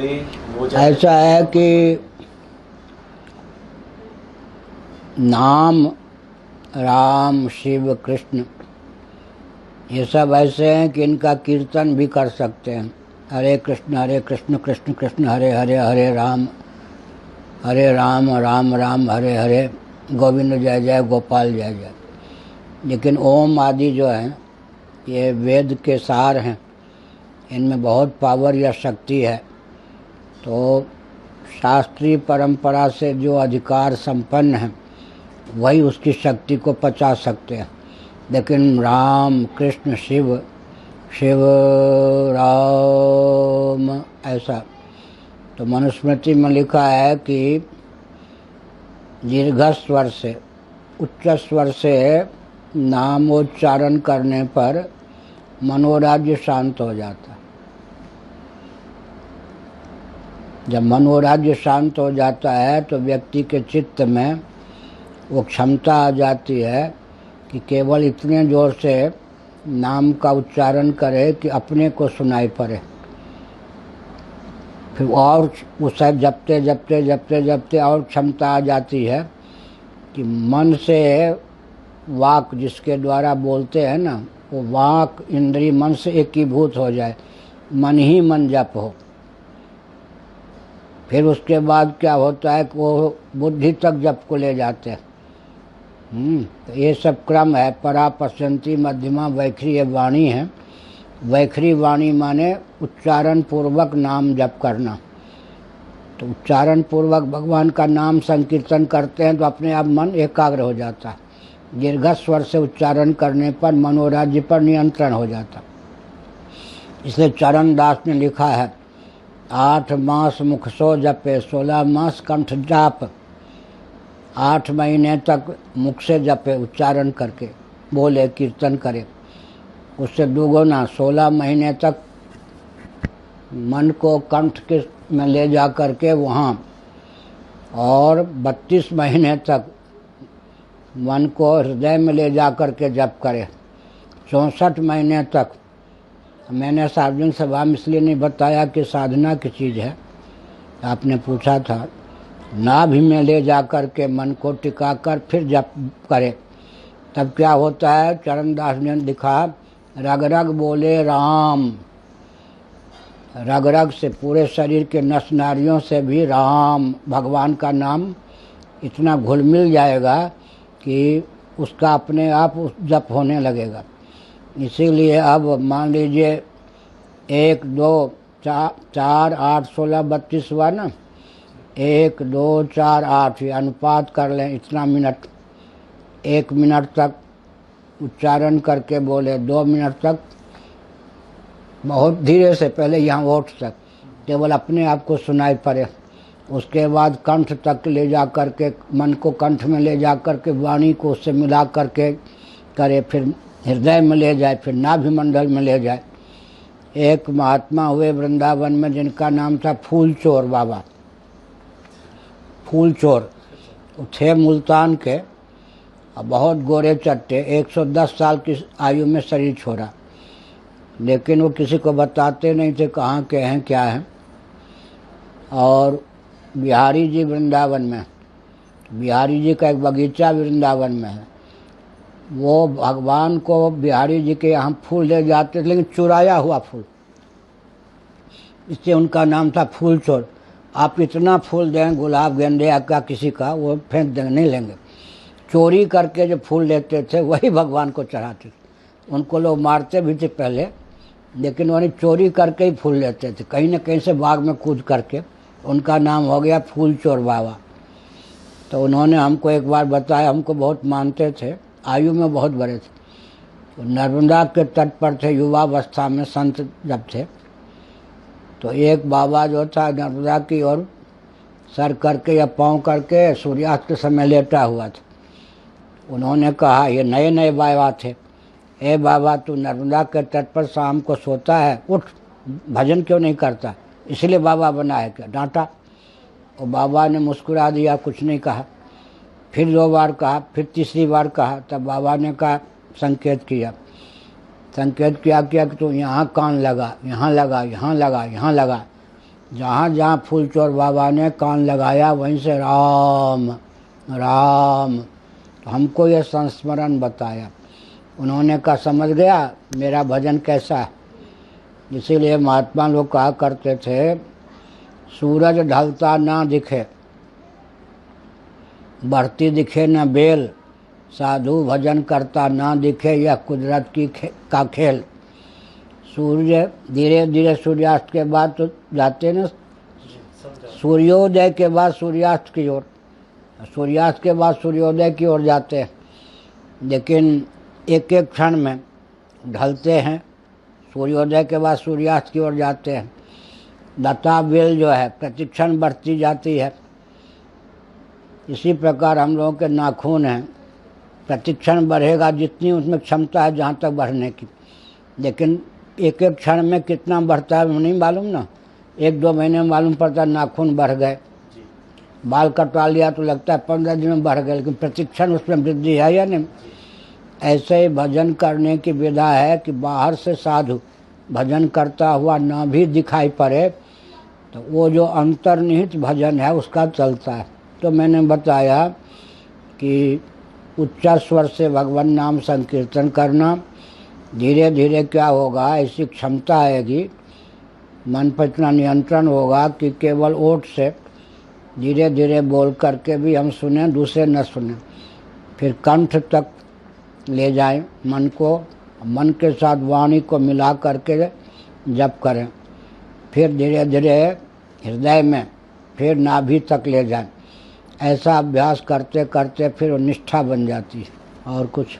बोले वो ऐसा है कि नाम राम शिव कृष्ण ये सब ऐसे हैं कि इनका कीर्तन भी कर सकते हैं। हरे कृष्ण कृष्ण कृष्ण हरे हरे, हरे राम राम राम हरे हरे, गोविंद जय जय गोपाल जय जय। लेकिन ओम आदि जो हैं ये वेद के सार हैं, इनमें बहुत पावर या शक्ति है। तो शास्त्रीय परंपरा से जो अधिकार संपन्न हैं वही उसकी शक्ति को पचा सकते हैं। लेकिन राम कृष्ण शिव, शिव राम ऐसा तो मनुस्मृति में लिखा है कि दीर्घ स्वर से, उच्च स्वर से नामोच्चारण करने पर मनोराज्य शांत हो जाता है। जब मनोराज्य शांत हो जाता है तो व्यक्ति के चित्त में वो क्षमता आ जाती है कि केवल इतने जोर से नाम का उच्चारण करे कि अपने को सुनाई पड़े। फिर और उसे जपते जपते जपते जपते और क्षमता आ जाती है कि मन से वाक जिसके द्वारा बोलते हैं ना, वो वाक इंद्रिय मन से एकीभूत हो जाए, मन ही मन जप हो। फिर उसके बाद क्या होता है कि वो बुद्धि तक जप को ले जाते हैं। तो ये सब क्रम है। परा पश्यंती मध्यमा वैखरी ये वाणी है। वैखरी वाणी माने उच्चारण पूर्वक नाम जप करना। तो उच्चारण पूर्वक भगवान का नाम संकीर्तन करते हैं तो अपने आप मन एकाग्र हो जाता है। दीर्घ स्वर से उच्चारण करने पर मनोराज्य पर नियंत्रण हो जाता। इसलिए चरण दास ने लिखा है, 8 मास मुख सो जपे 16 मास कंठ जाप। 8 महीने तक मुख से जपे, उच्चारण करके बोले, कीर्तन करे। उससे दुगुना 16 महीने तक मन को कंठ के में ले जा करके वहाँ, और 32 महीने तक मन को हृदय में ले जा करके जप करे। 64 महीने तक। मैंने सार्वजनिक सभा में इसलिए नहीं बताया कि साधना की चीज़ है, आपने पूछा था। नाभि में ले जा कर के मन को टिका कर फिर जप करे, तब क्या होता है। चरणदास ने लिखा, रग रग बोले राम। रग रग से, पूरे शरीर के नस नारियों से भी राम भगवान का नाम इतना घुल मिल जाएगा कि उसका अपने आप जप होने लगेगा। इसीलिए अब मान लीजिए 1 2 4 8 16 32 हुआ ना, 1 2 4 8 ये अनुपात कर लें, इतना मिनट। 1 मिनट तक उच्चारण करके बोले, 2 मिनट तक बहुत धीरे से, पहले यहाँ ओठ तक केवल अपने आप को सुनाई पड़े। उसके बाद कंठ तक ले जा कर के, मन को कंठ में ले जा कर के वाणी को उससे मिला करके करे, फिर हृदय में ले जाए, फिर नाभि मंडल में ले जाए। एक महात्मा हुए वृंदावन में जिनका नाम था फूलचोर बाबा। फूलचोर थे मुल्तान के, और बहुत गोरे चट्टे, 110 साल की आयु में शरीर छोड़ा। लेकिन वो किसी को बताते नहीं थे कहाँ के हैं क्या हैं। और बिहारी जी वृंदावन में, बिहारी जी का एक बगीचा वृंदावन में है। वो भगवान को बिहारी जी के यहाँ फूल ले जाते थे, लेकिन चुराया हुआ फूल, इससे उनका नाम था फूल चोर। आप इतना फूल दें, गुलाब गेंदे का किसी का, वो फेंक देंगे, नहीं लेंगे। चोरी करके जो फूल लेते थे वही भगवान को चढ़ाते थे। उनको लोग मारते भी थे पहले, लेकिन वो चोरी करके ही फूल लेते थे, कहीं न कहीं से बाग में कूद करके। उनका नाम हो गया फूल चोर बाबा। तो उन्होंने हमको एक बार बताया, हमको बहुत मानते थे, आयु में बहुत बड़े थे। तो नर्मदा के तट पर थे, युवावस्था में संत जब थे। तो एक बाबा जो था नर्मदा की ओर सर करके या पाँव करके सूर्यास्त के समय लेटा हुआ था। उन्होंने कहा, ये नए नए बाबा थे, ए बाबा तू नर्मदा के तट पर शाम को सोता है, उठ, भजन क्यों नहीं करता? इसलिए बाबा बना है क्या? डांटा। और बाबा ने मुस्कुरा दिया, कुछ नहीं कहा। फिर 2 बार कहा, फिर तीसरी बार कहा, तब बाबा ने कहा, संकेत किया कि तू यहाँ कान लगा, यहाँ लगा, यहाँ लगा, यहाँ लगा। जहाँ जहाँ फूलचोर बाबा ने कान लगाया वहीं से राम राम। तो हमको ये संस्मरण बताया। उन्होंने कहा समझ गया मेरा भजन कैसा है। इसीलिए महात्मा लोग कहा करते थे सूरज ढलता ना दिखे, बढ़ती दिखे न बेल, साधु भजन करता ना दिखे, यह कुदरत का खेल। सूर्य धीरे धीरे सूर्यास्त के बाद तो जाते न, सूर्योदय के बाद सूर्यास्त की ओर, सूर्यास्त के बाद सूर्योदय की ओर जाते हैं, लेकिन एक एक क्षण में ढलते हैं। सूर्योदय के बाद सूर्यास्त की ओर जाते हैं। लता बेल जो है प्रतिक्षण बढ़ती जाती है। इसी प्रकार हम लोगों के नाखून हैं, प्रतिक्षण बढ़ेगा जितनी उसमें क्षमता है जहाँ तक बढ़ने की, लेकिन एक एक क्षण में कितना बढ़ता है नहीं मालूम ना। 1-2 महीने में मालूम पड़ता है नाखून बढ़ गए। बाल कटवा लिया तो लगता है 15 दिन में बढ़ गए, लेकिन प्रतिक्षण उसमें वृद्धि है या नहीं। ऐसे ही भजन करने की विधा है कि बाहर से साधु भजन करता हुआ ना भी दिखाई पड़े तो वो जो अंतर्निहित भजन है उसका चलता है। तो मैंने बताया कि उच्च स्वर से भगवान नाम संकीर्तन करना, धीरे धीरे क्या होगा ऐसी क्षमता आएगी, मन पर इतना नियंत्रण होगा कि केवल ओठ से धीरे धीरे बोल करके भी हम सुने, दूसरे न सुने। फिर कंठ तक ले जाएं मन को, मन के साथ वाणी को मिला करके जप करें। फिर धीरे धीरे हृदय में, फिर नाभि तक ले जाएं। ऐसा अभ्यास करते करते फिर निष्ठा बन जाती है। और कुछ